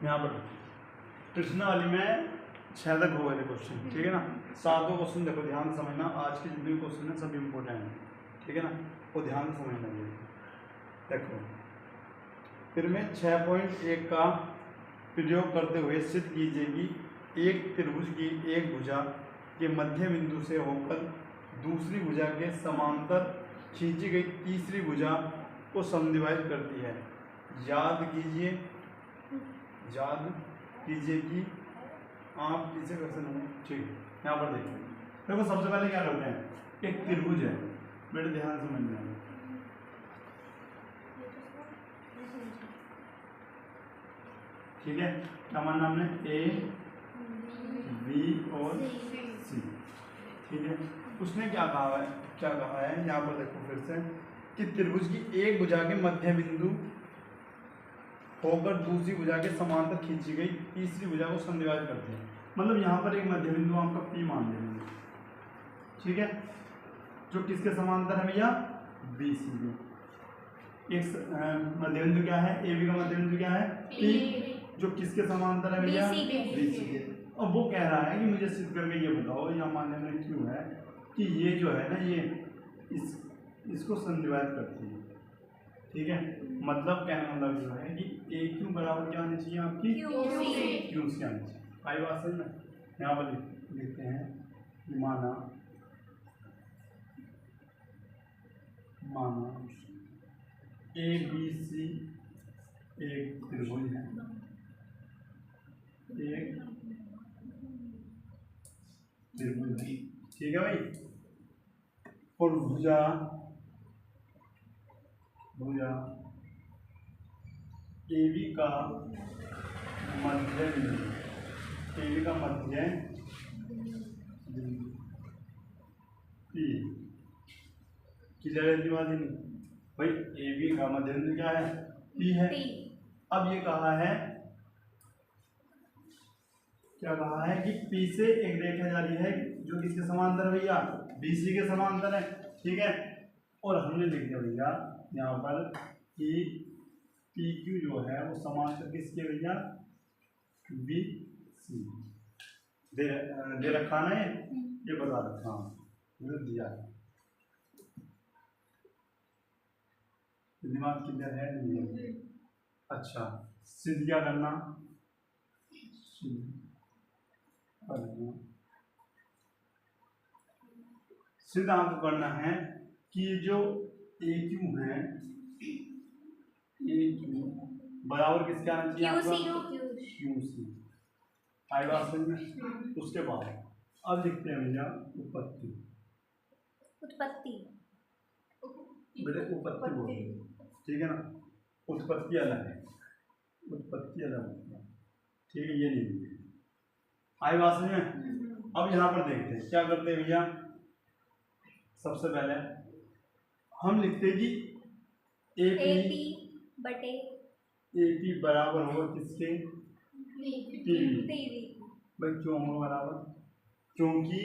यहाँ पर प्रश्नावली में 6 तक हो गए थे क्वेश्चन, ठीक है ना। 7 क्वेश्चन देखो ध्यान से समझना, आज के जितने भी क्वेश्चन है सब इम्पोर्टेंट है, ठीक है ना, वो ध्यान से समझना चाहिए। देखो फिर में 6.1 का प्रयोग करते हुए सिद्ध कीजिए कि एक त्रिभुज की एक भुजा के मध्य बिंदु से होकर दूसरी भुजा के समांतर खींची गई तीसरी भुजा को समद्विभाजित करती है। याद कीजिए कि आप इसे क्वेश्चन होंगे, ठीक है। यहाँ पर देखिए, देखो सबसे पहले क्या करते हैं, एक त्रिभुज है, बेटे ध्यान से समझना है, ठीक है। क्या मानना हमने, ए बी और सी, ठीक है। उसने क्या कहा है यहाँ पर देखो फिर से कि त्रिभुज की एक भुजा के मध्य बिंदु होकर दूसरी भुजा के समांतर खींची गई तीसरी भुजा को समद्विभाजित करते हैं। मतलब यहाँ पर एक मध्य बिंदु आपका पी मान लेंगे, ठीक है, जो किसके समांतर है भैया, बी सी के। एक मध्य बिंदु क्या है, ए बी का मध्य बिंदु क्या है, पी, जो किसके समांतर है भैया, बी सी के। और वो कह रहा है कि मुझे सिद्ध करके ये बताओ, यहाँ मानने में क्यों है कि ये जो है ना, ये इसको समद्विभाजित करती है, ठीक है। मतलब कहने का मतलब जो है कि ए क्यू बराबर क्या आनी चाहिए आपकी, क्यू सी आनी चाहिए। आई बात समझ में। यहाँ पर लिखते हैं, माना ए बी सी एक त्रिभुज है, एक त्रिभुज है, ठीक है भाई। और भुजा ए बी का मध्य बिंदु, ए बी का मध्य बिंदु पी, क्लियर है बात नहीं भाई। ए बी का मध्य बिंदु क्या है, पी है। अब ये कहा है, क्या कहा है कि पी से एक रेखा जा रही है जो किसके समांतर है भैया, बी सी के समांतर है, ठीक है। और हमने लिख दिया भैया यहाँ पर कि पी क्यू जो है वो समांतर किसके भैया, बी सी। दे रखा ना, ये बता रखा दिया है, दिमाग किधर है, नहीं है। अच्छा, सिद्ध क्या करना, सिद्ध आपको करना है कि जो ए क्यू है, ए क्यू बराबर किसके आना चाहिए आपका, क्यू सी। आई बात समझ में। उसके बाद अब लिखते हैं भैया उत्पत्ति बेटे, उत्पत्ति बोल, ठीक है ना। उत्पत्ति अलग है, ठीक है, ये नहीं है। आई बात समझ में। अब यहाँ पर देखते हैं क्या करते हैं भैया। सबसे पहले हम लिखते हैं कि ए पी बराबर होगा किसके, टीवी भाई। क्यों होगा बराबर, क्योंकि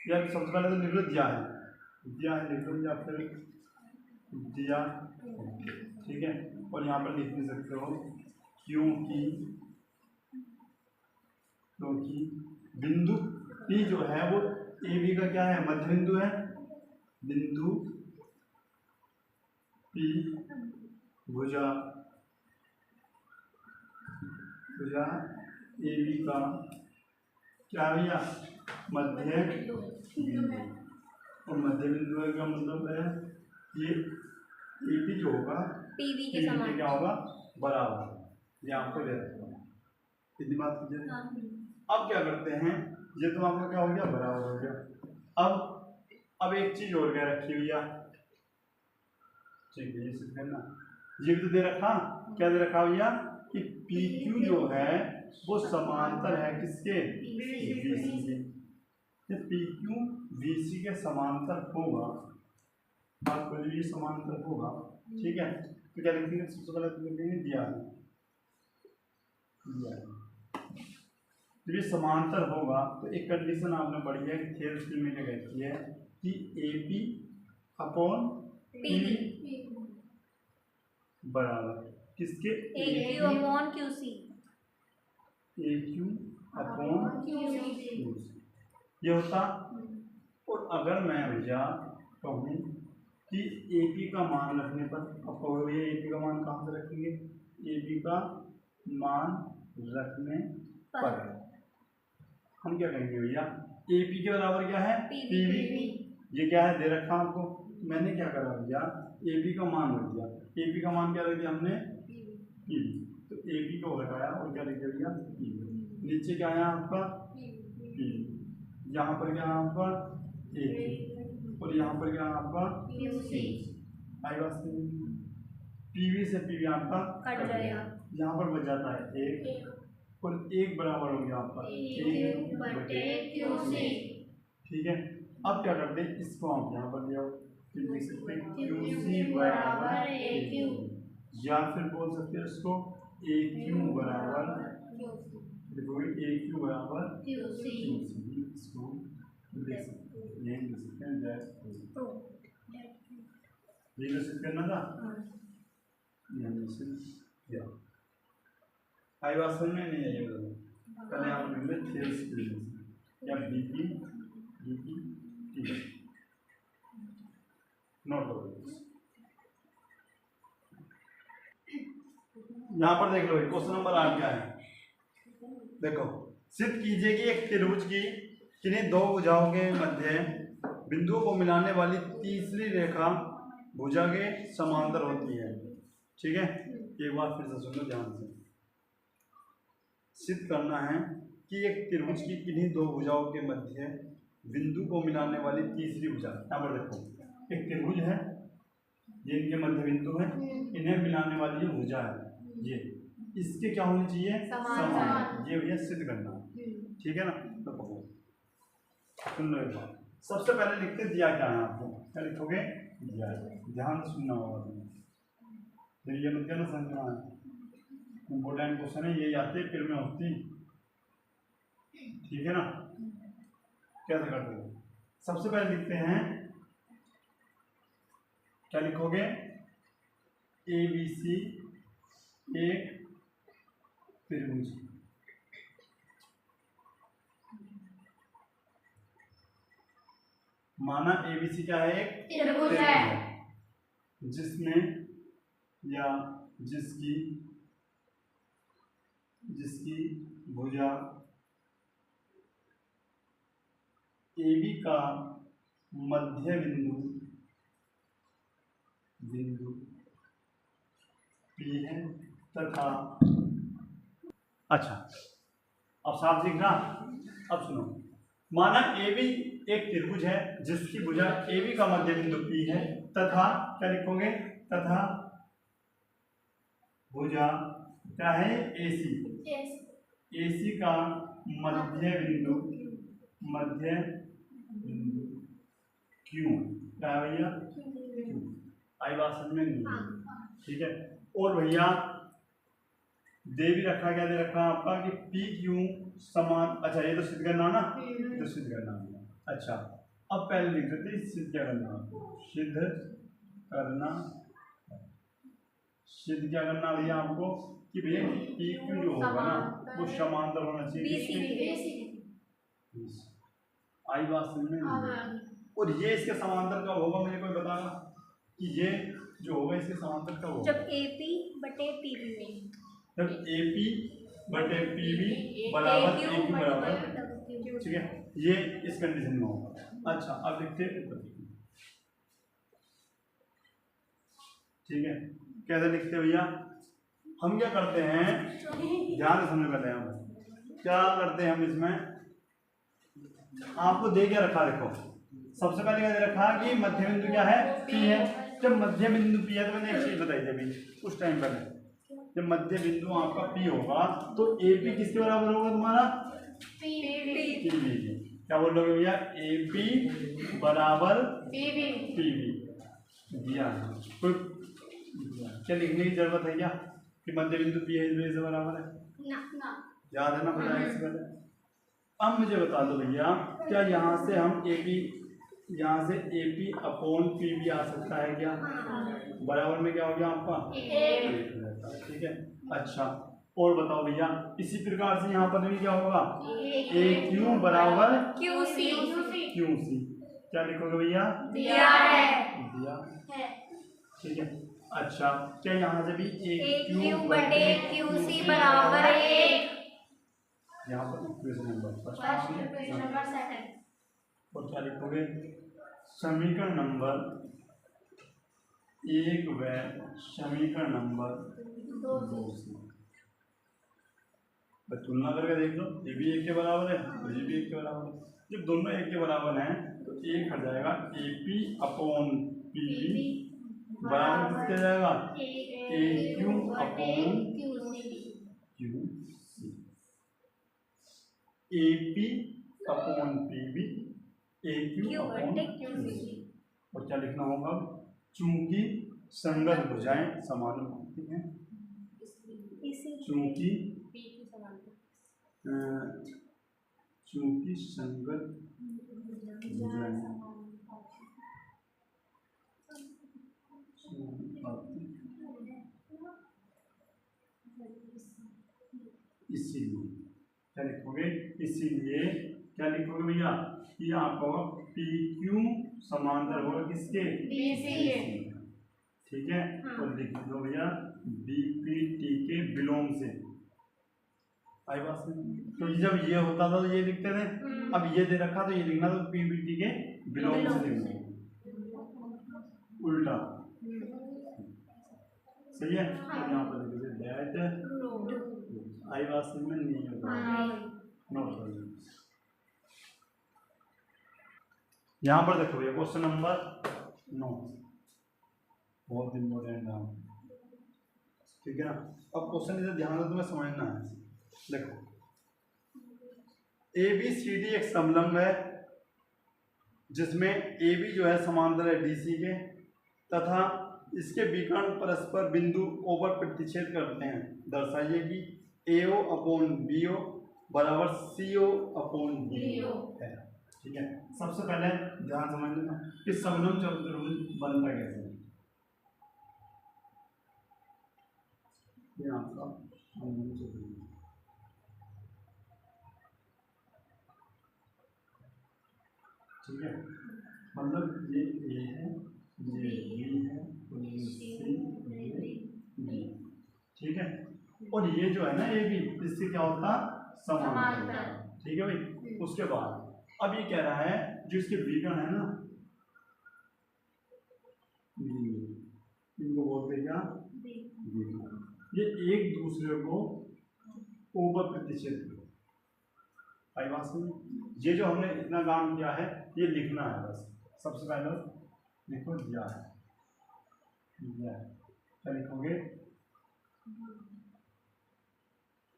यार सबसे पहले तो निवृत्त दिया है निवृत्त या फिर दिया, ठीक है। और यहाँ पर लिख भी सकते हो क्योंकि बिंदु P जो है वो ए बी का क्या है, मध्य बिंदु है। बिंदु P भुजा ए बी का क्या भैया, मध्य बिंदु। और मध्य बिंदु का मतलब है ये ए बी जो होगा टीवी के समान क्या होगा, बराबर। ये आपको दे रखा है, इतनी बात कीजिए। अब क्या करते हैं, ये तो आपका क्या हो गया, बराबर हो गया। अब एक चीज और क्या रखी भैया, ठीक है, ये सिर्फ है ना, ये भी तो दे रखा, क्या दे रखा भैया कि पी क्यू जो है वो समांतर है किसके, वीसी के। पी क्यू वीसी के समांतर होगा, आपको ये समांतर होगा, ठीक है। तो क्या लिखेंगे, सबसे पहले तो लिखेंगे दिया है, जब ये समांतर होगा तो एक कंडीशन आपने पढ़ी है, थेरस में कहती है कि ए पी अपॉन पी बराबर किसके? AQ upon QC। AQ upon QC ये होता। और अगर मैं भैया कहूँ कि AP का मान रखने पर, अब कहो भैया AP का मान कहाँ से रखेंगे? AP का मान रखने पर हम क्या कहेंगे भैया? AP के बराबर क्या है? PV। ये क्या है दे रखा आपको, मैंने क्या करा भैया? AP का मान रख दिया। AP का मान क्या रख दिया हमने? PV। तो AP को घटाया और क्या लिख दिया? PV। नीचे क्या है आपका? PV। यहाँ पर क्या है आपका? AP। और यहाँ पर क्या है आपका? QC। आई बात समझ? PV से PV आपका कट जाएगा। यहाँ पर बच जाता है 1 और 1 बराबर हो गया आपका AQ बटे QC। ठीक है, अब क्या करते हैं? इसको आप यहाँ पर ले आओ, QC बराबर AQ, या फिर बोल सकते हैं इसको AQ बराबर AQ बराबर QC। इसको लिख सकते हैं, ये लिख सकते हैं, ये लिख सकते हैं ना? आई बात समझ में नहीं आई? पहले आप लिख लें थेल्स या BP नोट करो। यहाँ पर देख लो क्वेश्चन नंबर 8 क्या है? देखो, सिद्ध कीजिए कि एक त्रिभुज की किन्हीं दो भुजाओं के मध्य बिंदुओं को मिलाने वाली तीसरी रेखा भुजा के समांतर होती है। ठीक है, एक बार फिर से सुन लो ध्यान से। सिद्ध करना है कि एक त्रिभुज की किन्हीं दो भुजाओं के मध्य बिंदु को मिलाने वाली तीसरी भुजा, यहाँ पर देखो एक त्रिभुज है, ये इनके मध्य बिंदु है, इन्हें मिलाने वाली जो भुजा है ये, इसके क्या होनी चाहिए? समान। ये भैया सिद्ध करना, ठीक है ना? तो सुन लो एक बार। सबसे पहले लिखते दिया क्या है आपको, क्या लिखोगे? दिया। ध्यान से सुनना होगा तुम्हें, फिर ये मत ना समझना है, इम्पोर्टेंट क्वेश्चन है, ये आते फिर में होती। ठीक है ना? कैसे करते हो? सबसे पहले लिखते हैं, क्या लिखोगे? ABC एक त्रिभुज, माना ABC क्या है? एक त्रिभुज है, जिसमें या जिसकी भुजा AB का मध्य बिंदु P है तथा, अच्छा अब साफ दिख रहा? अब सुनो, माना AB एक त्रिभुज है जिसकी भुजा AB का मध्य बिंदु P है तथा, क्या लिखोगे? तथा भुजा क्या है? AC का मध्य बिंदु Q, क्या है भैया? Q। आई बात समझ में नहीं? ठीक है, और भैया दे भी रखा, क्या दे रखा आपका कि PQ समान, अच्छा ये तो सिद्ध करना ना, तो सिद्ध करना। अच्छा अब पहले लिख देते सिद्ध क्या करना, सिद्ध क्या करना भैया आपको कि भैया PQ जो होगा ना वो समांतर होना चाहिए। आई बात समझ में? और ये इसके समांतर कब होगा, मुझे कोई बताना कि ये जो होगा इसके समांतर कब होगा? जब AP बटे PB में, जब AP बटे PB बराबर AQ बराबर, ठीक है, ये इस कंडीशन में होगा। अच्छा अब लिखते हैं, ठीक है, कैसे लिखते भैया? हम क्या करते हैं, ध्यान से समझ करते हैं, हम क्या करते हैं, हम इसमें आपको दे के रखा, देखो सबसे पहले क्या दे रखा कि मध्य बिंदु क्या है? P है। जब मध्य बिंदु P है तो मैंने एक चीज बताई थी अभी उस टाइम पर, जब मध्य बिंदु आपका P होगा तो AP किसके बराबर होगा तुम्हारा? PB। क्या बोल रहे हो भैया? AP बराबर PB दिया। कोई क्या लिखने की जरूरत है क्या कि मध्य बिंदु P है इसमें से बराबर है? याद है ना? बताया इससे पहले। अब मुझे बता दो भैया, क्या यहाँ से हम AP यहाँ से ए पी अपॉन पी भी आ सकता है क्या? बराबर में क्या हो गया आपका? एक हो जाता है। ठीक है, अच्छा और बताओ भैया, इसी प्रकार से यहाँ पर भी क्या होगा? ए क्यू बराबर क्यू सी क्यू सी। क्या लिखोगे भैया? दिया है दिया। ठीक है, अच्छा क्या यहाँ से भी ए क्यू बटे क्यू सी बराबर 1। यहाँ पर equation number first equation number second. और क्या लिखोगे? समीकरण नंबर 1 व समीकरण नंबर 2 से तुलना करके देख लो, ये भी 1 के बराबर है और ये भी 1 के बराबर है। जब दोनों 1 के बराबर हैं तो 1 हट जाएगा, ए पी अपॉन पी बराबर किसके जाएगा? A Q upon Q C. A P upon P भी A Q upon Q C. और क्या लिखना होगा? चूंकि संगत भुजाएं समान होती हैं, चूंकि संगत भुजाएं इसीलिए क्या लिखोगे? इसीलिए क्या लिखोगे भैया? कि आपको पी क्यू समांतर होगा किसके? BC। ठीक है, तो लिख दो भैया बी पी टी के विलोम से। आई बात समझ? तो जब ये होता था तो ये लिखते थे, अब ये दे रखा तो ये लिखना तो पी बी टी के विलोम से लिखना, उल्टा। सही है, तो यहाँ पर लिख दे दैट। आई बात समझ में? नहीं होता, नो प्रॉब्लम। यहाँ पर देखो ये क्वेश्चन नंबर 9 बहुत इम्पोर्टेंट है, ठीक है ना। अब क्वेश्चन इधर ध्यान से तुम्हें समझना है। देखो ए बी सी डी एक समलंब है जिसमें ए बी जो है समांतर है डी सी के, तथा इसके विकर्ण परस्पर बिंदु ओ पर प्रतिच्छेद करते हैं। दर्शाइए कि ए ओ अपॉन बी ओ बराबर सी ओ अपॉन डी ओ है। ठीक है, सबसे पहले ध्यान समझ लेना कि समलंब चतुर्भुज बनता कैसे है। ये आपका समलंब चतुर्भुज, ठीक है, मतलब ये ए है, ये बी है और ये सी, ये डी। ठीक है, और ये जो है ना ए बी, इससे क्या होता? समांतर। ठीक है भाई। उसके बाद अब ये कह रहा है जो इसके विकर्ण है ना, इनको बोलते क्या? विकर्ण। ये एक दूसरे को ओ पर प्रतिच्छेद करते। आई बात समझ? ये जो हमने इतना काम किया है ये लिखना है बस। सबसे पहले लिखो दिया है, क्या लिखोगे?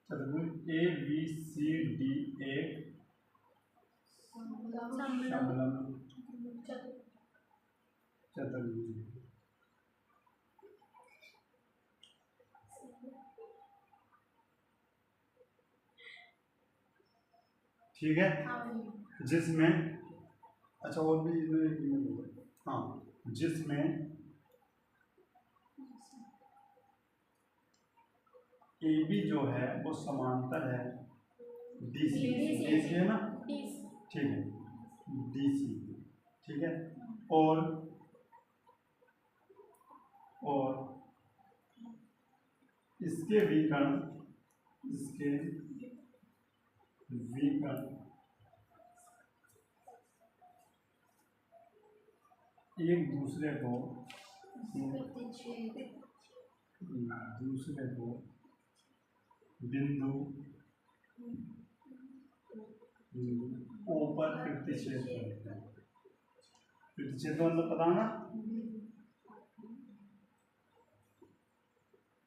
चतुर्भुज ए बी सी डी एक समलंब चतुर्भुज। ठीक है, जिसमें अच्छा और भी हाँ, जिसमें ए बी जो है वो समांतर है डी सी। डी सी है ना? ठीक है, डी सी। ठीक है, और इसके विकर्ण एक दूसरे को बिंदु ओ पर प्रतिच्छेद करते हैं। प्रतिच्छेद मतलब पता ना?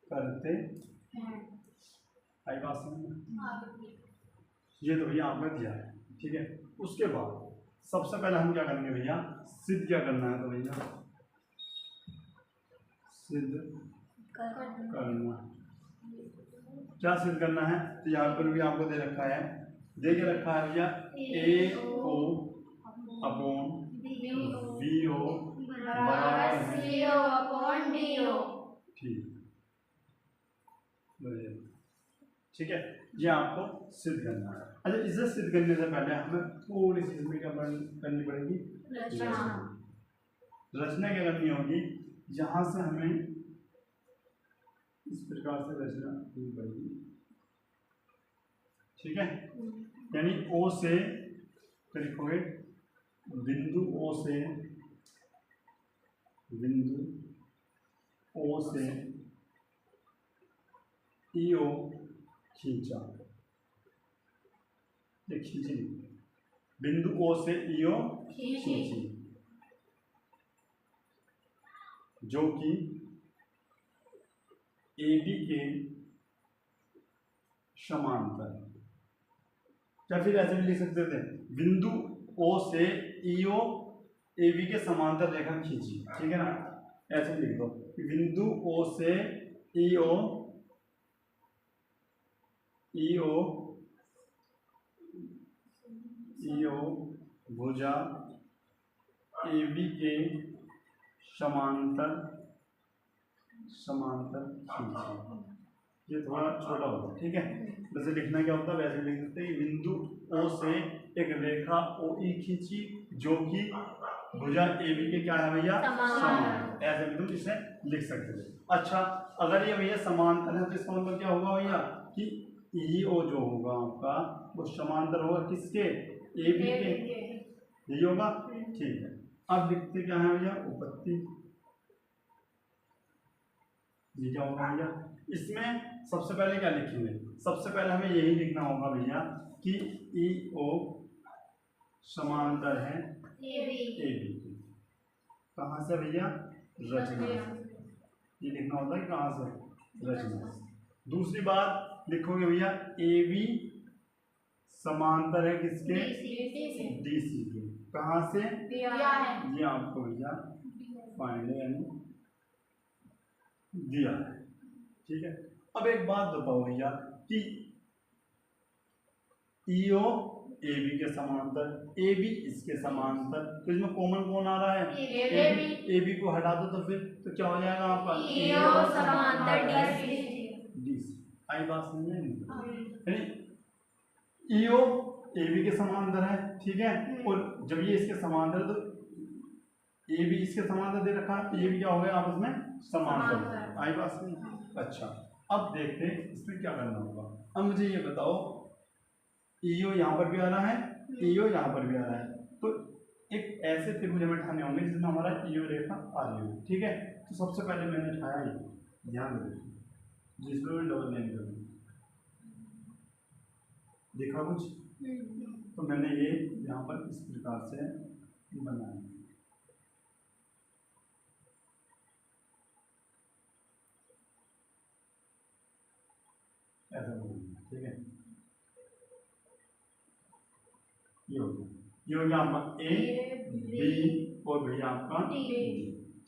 करते आई बात समझ? ये तो भैया आपने दिया है। ठीक है, उसके बाद सबसे पहले हम क्या करेंगे भैया? सिद्ध क्या करना है? तो भैया सिद्ध करना, क्या सिद्ध करना है? तो यहाँ पर भी आपको दे रखा है, दे के रखा है भैया ए ओ अपॉन वी ओ बराबर CO अपॉन DO। ठीक ठीक है, ये आपको सिद्ध करना है। अच्छा, इसे सिद्ध करने से पहले हमें थोड़ी सी इसमें क्या करनी पड़ेगी, रचना क्या करनी होगी, यहाँ से हमें इस प्रकार से रचना करनी पड़ेगी। ठीक है, यानी ओ से लिखोगे, बिंदु ओ से ईओ खींचा, ये खींची, बिंदु ओ से ईओ खींची, जो कि AB के समांतर, या फिर ऐसे भी लिख सकते थे, बिंदु O से EO AB के समांतर रेखा खींची। ठीक है ना, ऐसे लिख दो, बिंदु O से EO भुजा AB के समांतर खींची। ये थोड़ा छोटा होगा। ठीक है, वैसे लिखना क्या होता है, वैसे लिख सकते हैं, बिंदु O से एक रेखा OE खींची, जो कि भुजा AB के क्या है भैया, समान। ऐसे भी तुम इसे लिख सकते थे। अच्छा, अगर ये भैया समांतर है तो इसका मतलब क्या होगा भैया कि EO जो होगा आपका वो समांतर होगा किसके, AB के, यही होगा। ठीक है, अब लिखते क्या है भैया, उपपत्ति। ये क्या होगा भैया, इसमें सबसे पहले क्या लिखेंगे, सबसे पहले हमें यही लिखना होगा भैया कि EO समांतर है AB के। कहाँ से भैया, रचना से। ये लिखना होता है कहाँ से, रचना से। दूसरी बात लिखोगे भैया, AB समांतर है किसके, DC के। कहाँ से, ये आपको भैया फाइनली दिया है। ठीक है, अब एक बात बताओ भैया कि EO AB के समांतर, AB इसके समांतर, तो इसमें कॉमन कौन आ रहा है, AB को हटा दो तो फिर तो क्या हो जाएगा आपका, EO समांतर DC। आई बात समझ में, EO AB के समांतर है। ठीक है, और जब ये इसके समांतर तो AB इसके समांतर दे रखा है, तो ये भी क्या हो गया आपस में समांतर। आई बात समझ। अच्छा, अब देखते हैं इसमें क्या करना होगा। अब मुझे ये बताओ, EO यहाँ पर भी आ रहा है, EO यहाँ पर भी आ रहा है, तो एक ऐसे त्रिभुज हमें उठाने होंगे जिसमें हमारा EO रेखा आ रही हो। ठीक है, तो सबसे पहले मैंने उठाया ये, ध्यान दो, जिसमें मैं डबल लाइन करूँ, देखा कुछ, तो मैंने ये यहाँ पर इस प्रकार से बनाया। ऐसा बोलूँगा। ठीक है, ये हो गया आपका A B और भैया आपका D।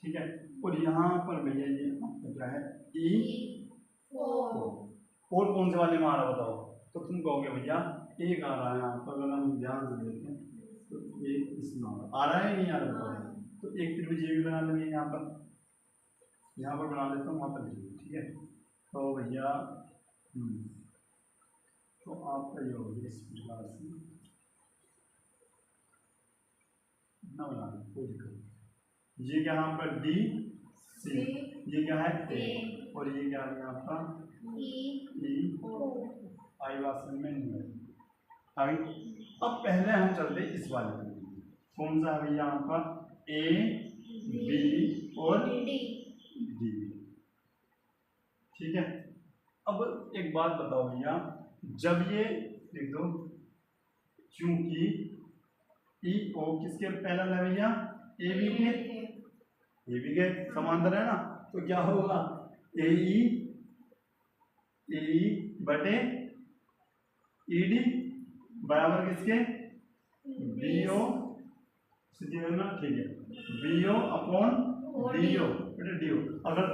ठीक है, और यहाँ पर भैया ये आपका क्या है, E और कौन से वाले में आ रहा बताओ, तो तुम कहोगे भैया एक आ रहा है यहाँ पर, अगर हम ध्यान से देखें तो एक इसमें आ रहा है, नहीं आ रहा बताओ, तो एक त्रिभुज ये भी बना लेंगे, यहाँ पर बना लेता हूँ, वहाँ पर। ठीक है, तो भैया तो आपका ये होगा इस प्रकार से ना बना, कोई दिक्कत नहीं। ये क्या यहाँ पर D C, ये क्या है A, और ये क्या है आपका E O। आई बात समझ में नहीं है। अब पहले हम चलते इस वाले पर, कौन सा है भैया आपका A B और D। ठीक है, अब एक बात बताओ भैया, जब ये लिख दो, क्योंकि EO किसके पहला है भैया, AB के समांतर है ना, तो क्या होगा, AE बटे ED बराबर किसके, BO, ना। ठीक है, BO अपॉन DO बटे DO। अगर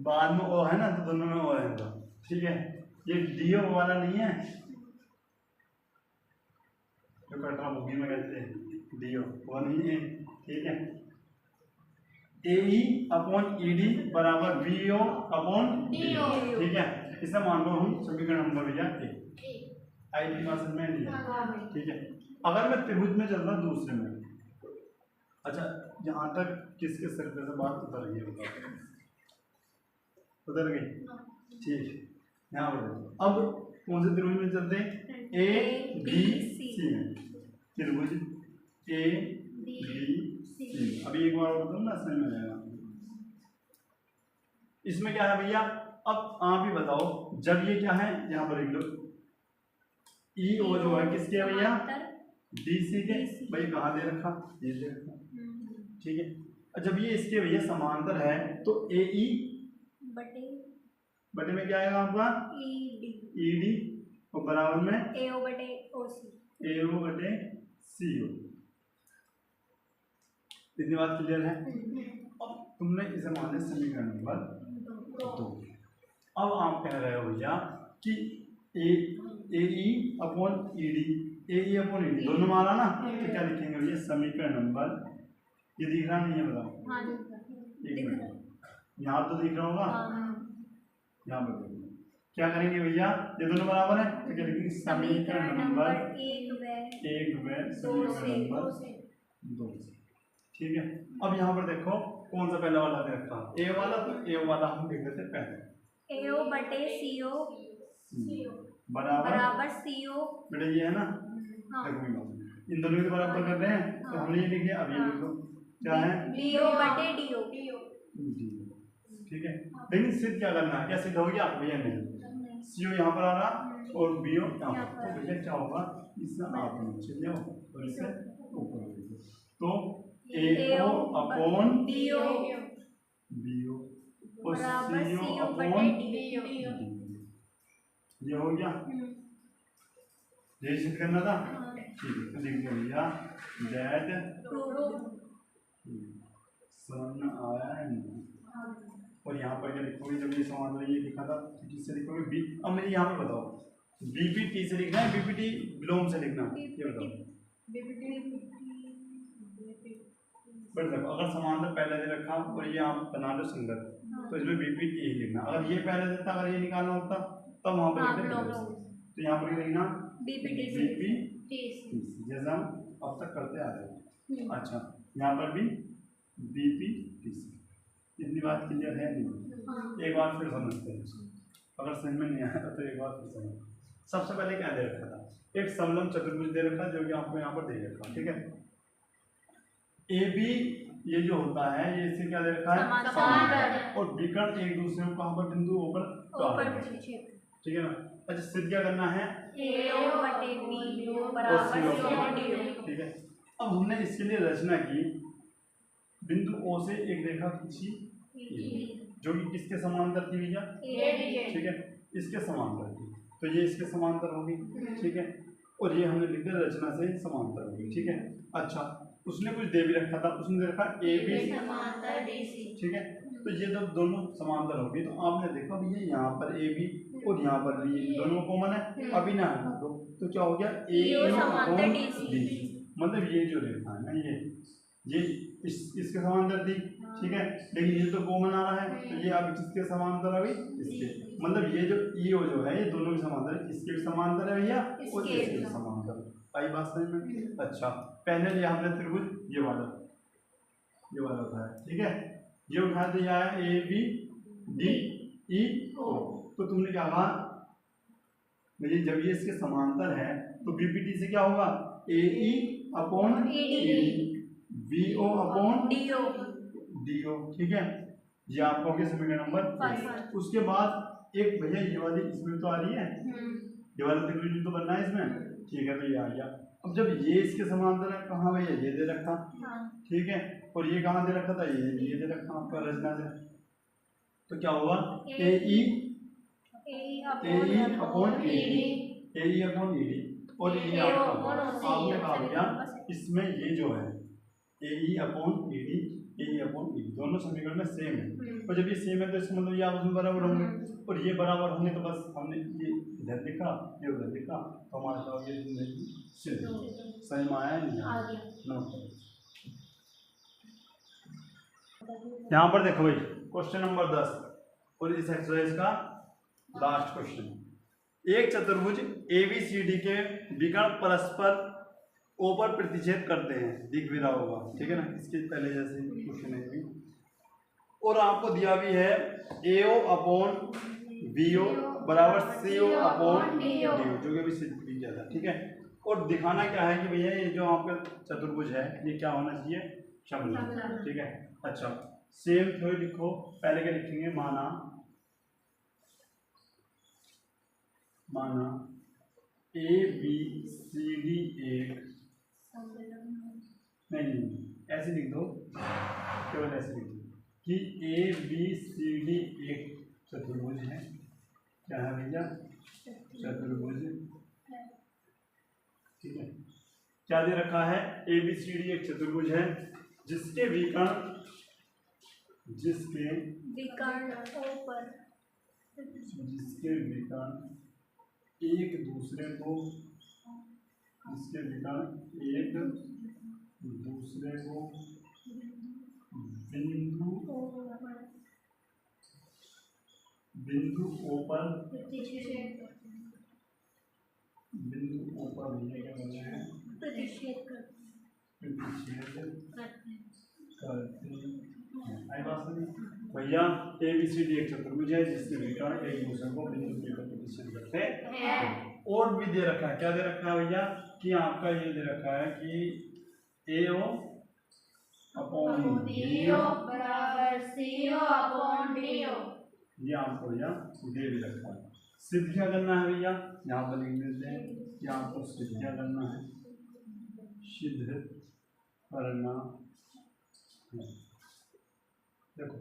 बाद में O है ना तो दोनों में O रहेगा। ठीक है, ये DO वाला नहीं है जो कटरा बुगी में कहते हैं, डी ओ वो नहीं है, ठीक है। A E upon E D बराबर B O upon D O, ठीक है। इसे मान लो हम समीकरण नंबर भैया ए आई की बात में नहीं है, ठीक है। अगर मैं त्रिभुज में चल रहा दूसरे में, अच्छा यहाँ तक किसके सर्कल से बात उतर गई, बताओ उतर गई, ठीक है। यहाँ पर अब कौन से त्रिभुज में चलते हैं, ए बी सी में, त्रिभुज ए बी सी। अभी एक बार बताऊँ ना, समझ में आएगा। इसमें क्या है भैया, अब आप ही बताओ, जब ये क्या है यहाँ पर लिख लो, ई ओ जो है किसके है भैया, डी सी के, भाई कहाँ दे रखा, ये दे रखा, ठीक है। जब ये इसके भैया समांतर है तो ए ई बटे में क्या आएगा आपका, ई डी और बराबर में ए ओ बटे ओ सी, ए ओ बटे सी ओ। इतनी बात क्लियर है। अब तुमने इसे माने समीकरण नंबर 2। अब आप कह रहे हो भैया कि ए ई अपॉन ई डी, ए ई अपॉन ई डी दोनों माना ना, तो क्या लिखेंगे भैया, समीकरण नंबर, ये दिख रहा नहीं है बताओ, एक मिनट, यहाँ तो दिख रहा होगा, यहाँ पर क्या करेंगे भैया, ये दोनों बराबर है तो क्या लिखेंगे, समीकरण नंबर 1 व समीकरण नंबर 2, ठीक है। अब यहाँ पर देखो कौन सा पहला वाला दे रखा, ए वाला, तो ए वाला हम लिख देते पहले, ए ओ बटे सी ओ बराबर सी ओ, बेटा ये है ना, देखो इन दोनों के बराबर कर रहे हैं तो हमने ये लिख दिया। अब ये लिखो क्या है, डी ओ बटे डी ओ, ठीक है। लेकिन सिद्ध क्या करना है, क्या सिद्ध हो गया भैया, नहीं, सी ओ यहाँ पर आ रहा और बी ओ यहाँ पर, तो भैया क्या होगा, इससे आप नीचे ले आओ और इसे ऊपर ले जाओ, तो A O upon D O B O और बराबर सी ओ सी ओ अपॉन बटे डी ओ, ये हो गया, ये सिद्ध करना था, ठीक है। तो लिख दिया भैया दैट सन आया है, और यहाँ पर क्या लिखोगे, जब ये समांतर ये लिखा था तो किससे लिखोगे, बी। अब मुझे यहाँ पर बताओ, बीपीटी से लिखना है, बीपीटी विलोम से लिखना है, ये बताओ। बट देखो अगर समांतर पहले दे रखा और ये आप बना लो संगत, तो इसमें बीपीटी ही लिखना। अगर ये पहले देता, अगर ये निकालना होता तब वहाँ पर लिखते, तो यहाँ पर लिखना बीपीटी, जैसा हम अब तक करते आ रहे हैं। अच्छा यहाँ पर भी बीपीटी, इतनी बात क्लियर है नहीं, एक बार फिर समझते हैं, अगर समझ में नहीं आया तो एक बार फिर समझ। सबसे पहले क्या दे रखा था, एक समलंब चतुर्भुज दे रखा जो कि आपको यहाँ पर दे रखा, ठीक है। ए बी ये जो होता है ये इससे क्या दे रखा है, समांतर, और विकर्ण एक दूसरे को कहाँ पर बिंदु ऊपर, ठीक है ना। अच्छा सिद्ध क्या करना है, ए ओ बटे बी ओ बराबर सी ओ डी ओ, ठीक है। अब हमने इसके लिए रचना की, बिंदु ओ से एक रेखा खींची जो कि किसके समांतर थी भैया, ठीक है, इसके समांतर थी, तो ये इसके समांतर होगी, ठीक है। और ये हमने लिख दिया रचना से समांतर होगी, ठीक है। अच्छा उसने कुछ दे भी रखा था, उसने दे रखा ए बी समांतर डी सी, ठीक है। तो ये जब दोनों समांतर होगी तो आपने देखा भैया यहाँ पर ए बी और यहाँ पर भी दोनों कॉमन है, अभी ना हटा दो तो क्या हो गया, ए समांतर डी सी, मतलब ये जो रेखा है ना ये इसके समांतर थी, ठीक है। लेकिन ये तो कॉमन आ रहा है तो ये अब किसके समांतर है, इसके, मतलब ये जो ई ओ जो है ये दोनों के समांतर है, इसके भी समांतर है भैया और इसके भी समांतर, आई बात समझ में। अच्छा पहले ये हमने त्रिभुज ये वाला उठाया, ठीक है, ये उठाया तो ये आया ए बी डी ई ओ, तो तुमने क्या कहा भैया, जब ये इसके समांतर है तो बीपीटी से क्या होगा, A E upon E D, B O upon D O, ठीक है। ये आपका हो गया समीकरण नंबर 1। उसके बाद एक भैया ये वाली इसमें तो आ रही है, ये वाला त्रिभुज तो बनना है इसमें, ठीक है, तो ये आ गया। अब जब ये इसके समांतर है, कहाँ भैया ये दे रखा, ठीक है, और ये कहाँ दे रखा था, ये दे रखा आपका रचना से, तो क्या होगा, A E upon E D, और ये आपने कहा भैया इसमें ये जो है AE upon AD, AE upon AD, दोनों समीकरण में सेम है। और जब ये सेम है तो इसका मतलब ये आपस में बराबर होंगे, और ये बराबर होंगे तो बस हमने ये इधर लिखा, ये उधर लिखा, तो हमारे पास ये जिंदगी सिद्ध। समझ में आया नहीं? नोट करो। यहाँ पर देखो भाई क्वेश्चन नंबर 10 और इस एक्सरसाइज का लास्ट क्वेश्चन। एक चतुर्भुज ABCD के विकर्ण परस्पर O पर प्रतिच्छेद करते हैं, दिख भी रहा होगा, ठीक है ना, इसके पहले जैसे क्वेश्चन है भी। और आपको दिया भी है AO अपॉन BO बराबर CO अपॉन DO, जो कि अभी सिद्ध भी किया था, ठीक है। और दिखाना क्या है कि भैया ये जो आपका चतुर्भुज है ये क्या होना चाहिए, समलंब, ठीक है। अच्छा सेम थ्योरी लिखो, पहले क्या लिखेंगे, माना ABCD एक, नहीं ऐसे लिख दो, केवल ऐसे लिख दो कि ABCD एक चतुर्भुज है। क्या है भैया, चतुर्भुज, ठीक है। क्या दे रखा है, ABCD एक चतुर्भुज है जिसके विकर्ण एक दूसरे को बिंदु O पर प्रतिच्छेद करते हैं। भैया ABCD एक चतुर्भुज है जिसके विकर्ण एक दूसरे को बिंदु P पर प्रतिच्छेद करते हैं। और भी दे रखा है, क्या दे रखा है भैया, कि आपका ये दे रखा है कि AO अपॉन BO बराबर CO अपॉन DO, ये आपको भैया दे भी रखा है। सिद्ध क्या करना है भैया, यहाँ पर लिख देते हैं कि आपको सिद्ध क्या करना है, सिद्ध करना है। देखो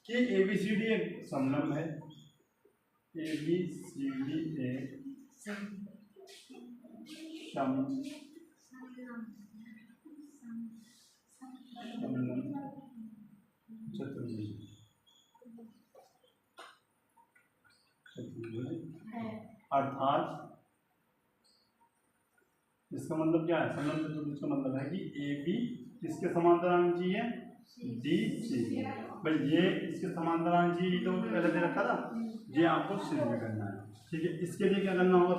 कि ABCD एक समलंब है, ABCD एक अर्थात इसका मतलब क्या है, समलंब चतुर्भुज का मतलब है कि AB किसके समांतर आना चाहिए, DC। भाई ये इसके समांतर आना चाहिए, तो पहले दे रखा था, ये आपको सिद्ध करना है, ठीक है। इसके लिए क्या करना होगा,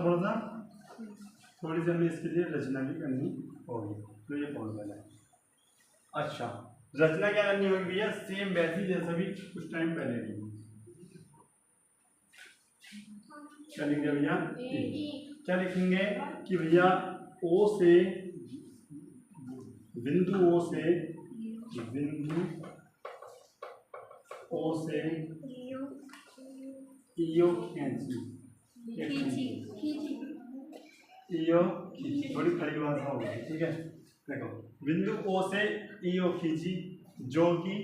थोड़ी सी हमें इसके लिए रचना भी करनी होगी, तो ये फॉर्मूला है। अच्छा रचना क्या करनी होगी भैया, सेम वैसी जैसा भी कुछ टाइम पहले की। क्या लिखेंगे भैया, क्या लिखेंगे कि भैया बिंदु O से EO खींची, थोड़ी खड़ी भाषा होगी, ठीक है। देखो बिंदु O से EO खींची जो कि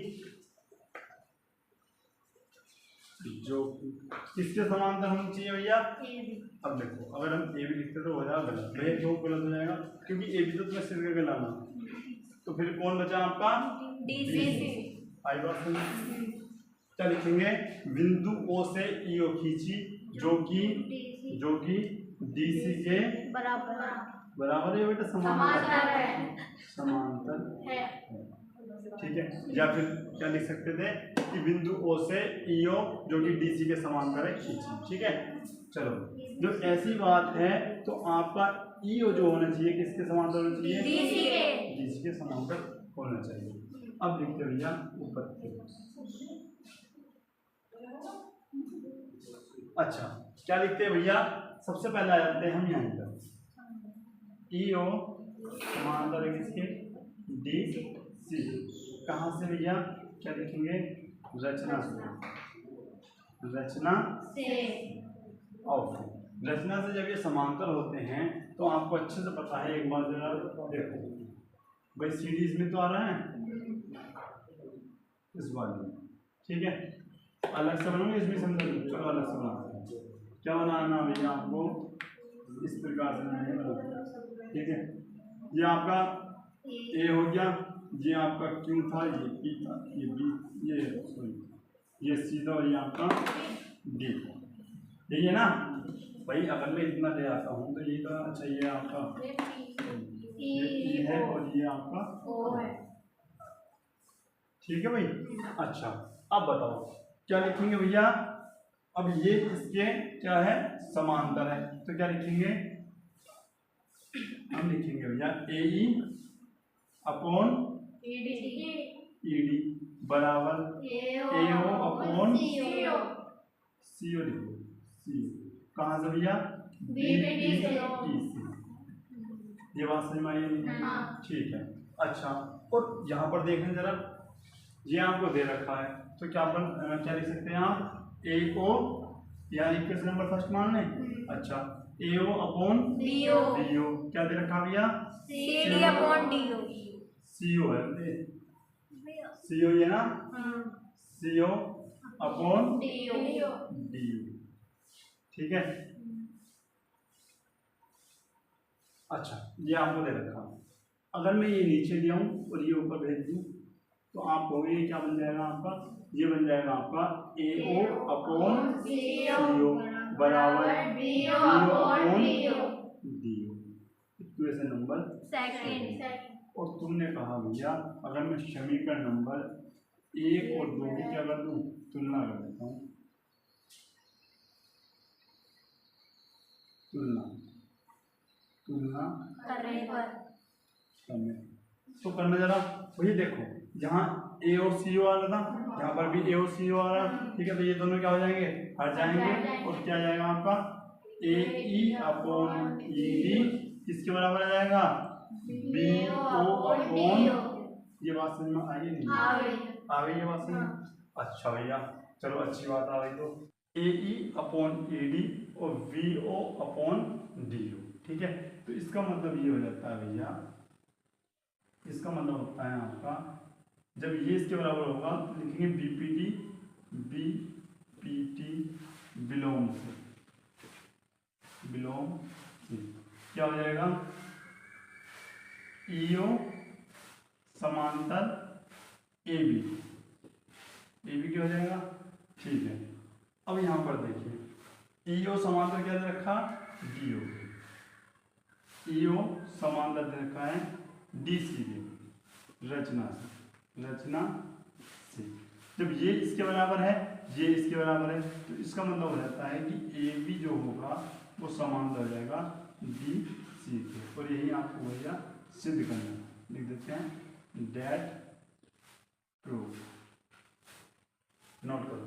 किसके समांतर होनी चाहिए भैया। अब देखो अगर हम AB लिखते तो हो जाएगा गलत, भैया क्यों गलत हो जाएगा, क्योंकि AB तो तुम्हें सिर करके लाना, तो फिर कौन बचा आपका, DC। आई बात समझ, क्या लिखेंगे, बिंदु O से EO खींची जो कि DC के बराबर है बेटा, समांतर है, ठीक है। या फिर क्या लिख सकते थे कि बिंदु O से EO जो कि DC के समांतर है खींची, ठीक है। चलो जब ऐसी बात है तो आपका EO जो होना चाहिए किसके समांतर होना चाहिए, DC के समांतर होना चाहिए। अब लिखते भैया ऊपर। अच्छा क्या लिखते हैं भैया, सबसे पहले आ जाते हैं हम यहाँ पर, EO समांतर है किसके, DC। कहाँ से भैया, क्या लिखेंगे, रचना से जब ये समांतर होते हैं तो आपको अच्छे से पता है, एक बार जरा देखो भाई सीरीज में तो आ रहा है इस बार में, ठीक है। अलग से बनाऊंगे इसमें समझो, चलो अलग से बनाते हैं। क्या बनाना भैया आपको, इस प्रकार से बनाना, ठीक है। ये आपका A हो गया, ये आपका क्यू था, ये पी था, ये बी, ये सॉरी ये सी था और ये आपका डी। यही है ना भाई। अगर मैं इतना ले आता हूँ तो ये तो अच्छा, ये आपका ये ई है और ये आपका ओ है। ठीक है भाई। अच्छा अब बताओ क्या लिखेंगे भैया। अब ये इसके क्या है, समांतर है, तो क्या लिखेंगे, हम लिखेंगे भैया ए ई अपॉन ई डी बराबर ए ओ अपॉन सी ओ। लिखो सी, कहाँ से भैया, बी टी सी। ये बात समझ में आई? ठीक है। अच्छा और यहाँ पर देखें जरा, ये आपको दे रखा है तो क्या अपन क्या लिख सकते हैं आप, ए ओ या इक्वेशन नंबर फर्स्ट मान लें। अच्छा ए ओ अपॉन डी ओ क्या दे रखा भैया, C D upon D O. C O है, सी ओ ये ना, सी ओ अपॉन डी ओ। ठीक है। अच्छा ये आपको दे रखा, अगर मैं ये नीचे दिया हूँ और ये ऊपर भेज दूँ तो आप कहोगे ये क्या बन जाएगा आपका, ये बन जाएगा आपका ए ओ अपॉन सी ओ बराबर B O upon D O. Equation number second. और तुमने कहा भैया अगर मैं समीकरण नंबर 1 और 2 की क्या कर दूं, तुलना कर देता हूँ। तुलना करने पर तो करना जरा वही देखो, जहाँ ए और सी ओ आ रहा था यहाँ पर भी ए और सी ओ आ रहा। ठीक है, तो ये दोनों क्या हो जाएंगे, हट जाएंगे और क्या जाएगा आपका ए ई अपॉन ई डी किसके बराबर आ जाएगा, बी ओ अपॉन। ये बात समझ में आई नहीं, आ गई ये बात समझ में। अच्छा भैया चलो अच्छी बात आ गई। तो A E upon A D और V O upon D O. ठीक है, तो इसका मतलब ये हो जाता है भैया, इसका मतलब होता है आपका जब ये इसके बराबर होगा तो लिखेंगे बी पी टी बिलोंग से क्या हो जाएगा, ईओ समांतर ए बी क्या हो जाएगा। ठीक है, अब यहाँ पर देखिए ईओ समांतर क्या दे रखा, डीओ। ईओ समांतर दे रखा है डी सी के रचना से। जब ये इसके बराबर है, ये इसके बराबर है, तो इसका मतलब हो जाता है कि ए बी जो होगा वो समांतर हो जाएगा डी सी के। और यही आपको भैया सिद्ध करना है, लिख देते हैं डेट प्रूफ। नोट करो।